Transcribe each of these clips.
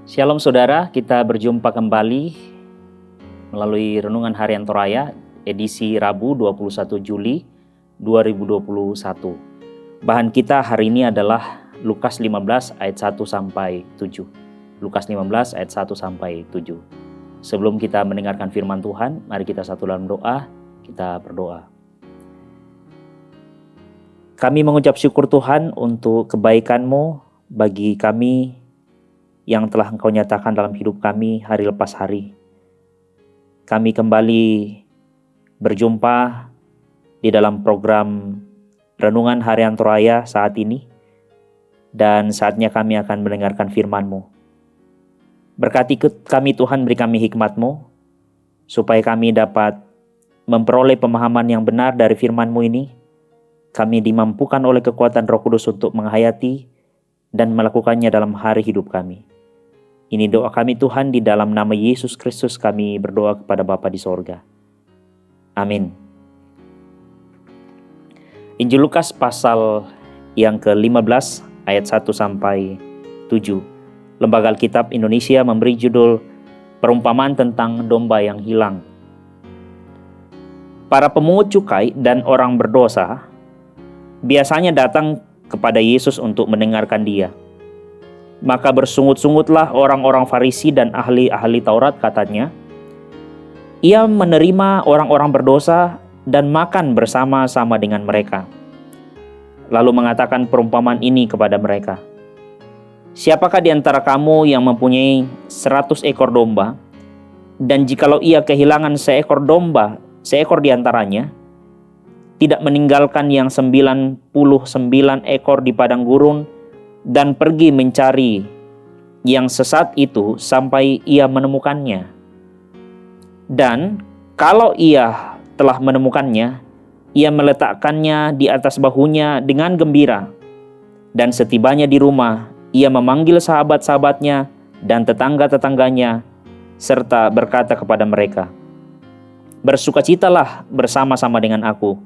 Shalom saudara, kita berjumpa kembali melalui Renungan Harian Toraya, edisi Rabu 21 Juli 2021. Bahan kita hari ini adalah Lukas 15 ayat 1-7. Lukas 15 ayat 1-7. Sebelum kita mendengarkan firman Tuhan, mari kita satu dalam doa, kita berdoa. Kami mengucap syukur Tuhan untuk kebaikan-Mu bagi kami yang telah Engkau nyatakan dalam hidup kami hari lepas hari. Kami kembali berjumpa di dalam program Renungan Harian Toraya saat ini, dan saatnya kami akan mendengarkan firman-Mu. Berkati kami Tuhan, beri kami hikmat-Mu, supaya kami dapat memperoleh pemahaman yang benar dari firman-Mu ini. Kami dimampukan oleh kekuatan Roh Kudus untuk menghayati dan melakukannya dalam hari hidup kami. Ini doa kami Tuhan, di dalam nama Yesus Kristus kami berdoa kepada Bapa di sorga. Amin. Injil Lukas pasal yang ke-15 ayat 1-7. Lembaga Alkitab Indonesia memberi judul Perumpamaan tentang Domba yang Hilang. Para pemungut cukai dan orang berdosa biasanya datang kepada Yesus untuk mendengarkan Dia. Maka bersungut-sungutlah orang-orang Farisi dan ahli-ahli Taurat, katanya. Ia menerima orang-orang berdosa dan makan bersama-sama dengan mereka. Lalu mengatakan perumpamaan ini kepada mereka. Siapakah di antara kamu yang mempunyai 100 ekor domba, dan jikalau ia kehilangan seekor di antaranya, tidak meninggalkan yang 99 ekor di padang gurun, dan pergi mencari yang sesat itu sampai ia menemukannya. Dan kalau ia telah menemukannya, ia meletakkannya di atas bahunya dengan gembira. Dan setibanya di rumah, ia memanggil sahabat-sahabatnya dan tetangga-tetangganya, serta berkata kepada mereka, "Bersukacitalah bersama-sama dengan aku,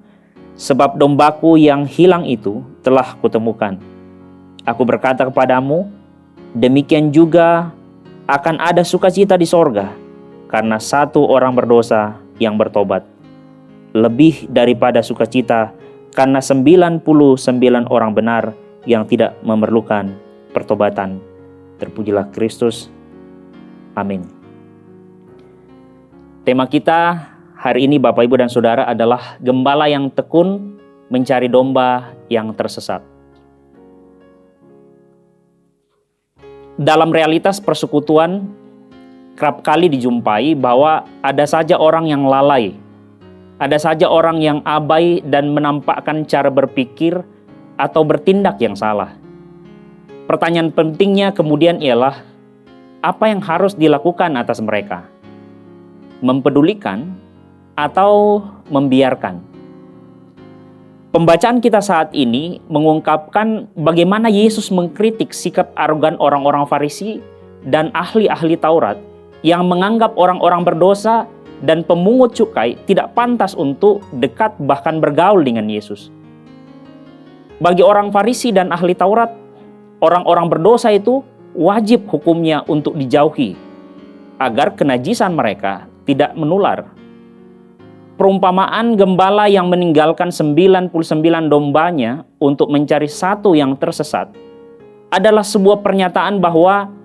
sebab dombaku yang hilang itu telah kutemukan. Aku berkata kepadamu, demikian juga akan ada sukacita di sorga karena satu orang berdosa yang bertobat, lebih daripada sukacita karena 99 orang benar yang tidak memerlukan pertobatan." Terpujilah Kristus. Amin. Tema kita hari ini, Bapak, Ibu, dan Saudara, adalah gembala yang tekun mencari domba yang tersesat. Dalam realitas persekutuan, kerap kali dijumpai bahwa ada saja orang yang lalai, ada saja orang yang abai dan menampakkan cara berpikir atau bertindak yang salah. Pertanyaan pentingnya kemudian ialah, apa yang harus dilakukan atas mereka? Mempedulikan atau membiarkan? Pembacaan kita saat ini mengungkapkan bagaimana Yesus mengkritik sikap arogan orang-orang Farisi dan ahli-ahli Taurat yang menganggap orang-orang berdosa dan pemungut cukai tidak pantas untuk dekat bahkan bergaul dengan Yesus. Bagi orang Farisi dan ahli Taurat, orang-orang berdosa itu wajib hukumnya untuk dijauhi agar kenajisan mereka tidak menular. Perumpamaan gembala yang meninggalkan 99 dombanya untuk mencari satu yang tersesat adalah sebuah pernyataan bahwa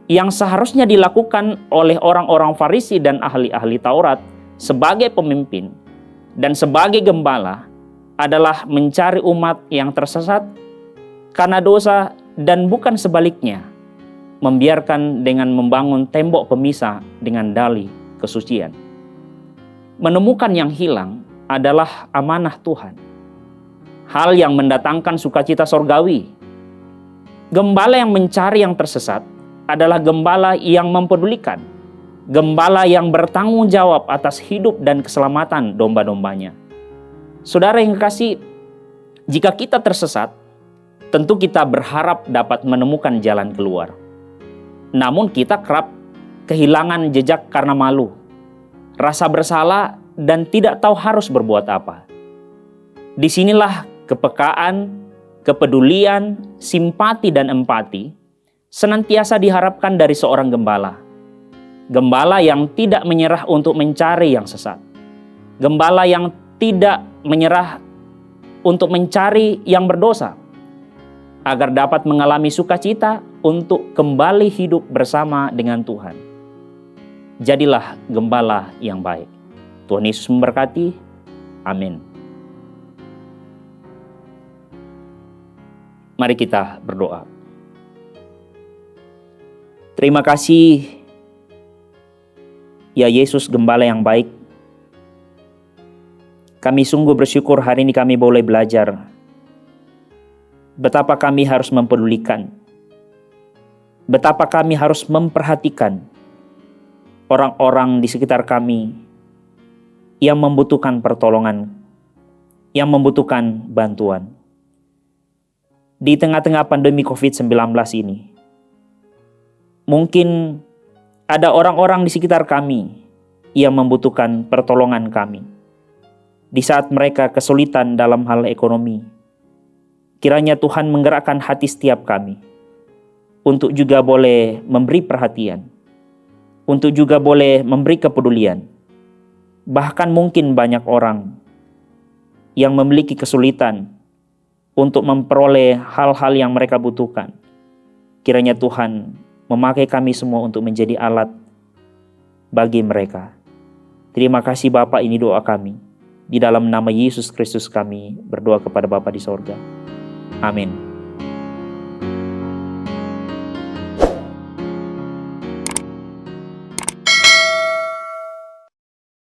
yang seharusnya dilakukan oleh orang-orang Farisi dan ahli-ahli Taurat sebagai pemimpin dan sebagai gembala adalah mencari umat yang tersesat karena dosa, dan bukan sebaliknya, membiarkan dengan membangun tembok pemisah dengan dalih kesucian. Menemukan yang hilang adalah amanah Tuhan, hal yang mendatangkan sukacita sorgawi. Gembala yang mencari yang tersesat adalah gembala yang mempedulikan, gembala yang bertanggung jawab atas hidup dan keselamatan domba-dombanya. Saudara yang kekasih, jika kita tersesat, tentu kita berharap dapat menemukan jalan keluar. Namun kita kerap kehilangan jejak karena malu, rasa bersalah, dan tidak tahu harus berbuat apa. Disinilah kepekaan, kepedulian, simpati, dan empati senantiasa diharapkan dari seorang gembala. Gembala yang tidak menyerah untuk mencari yang sesat. Gembala yang tidak menyerah untuk mencari yang berdosa, agar dapat mengalami sukacita untuk kembali hidup bersama dengan Tuhan. Jadilah gembala yang baik. Tuhan Yesus memberkati. Amin. Mari kita berdoa. Terima kasih, ya Yesus, gembala yang baik. Kami sungguh bersyukur hari ini kami boleh belajar betapa kami harus mempedulikan, betapa kami harus memperhatikan orang-orang di sekitar kami yang membutuhkan pertolongan, yang membutuhkan bantuan. Di tengah-tengah pandemi COVID-19 ini, mungkin ada orang-orang di sekitar kami yang membutuhkan pertolongan kami. Di saat mereka kesulitan dalam hal ekonomi, kiranya Tuhan menggerakkan hati setiap kami untuk juga boleh memberi perhatian, untuk juga boleh memberi kepedulian. Bahkan mungkin banyak orang yang memiliki kesulitan untuk memperoleh hal-hal yang mereka butuhkan. Kiranya Tuhan memakai kami semua untuk menjadi alat bagi mereka. Terima kasih Bapa, ini doa kami. Di dalam nama Yesus Kristus kami berdoa kepada Bapa di sorga. Amin.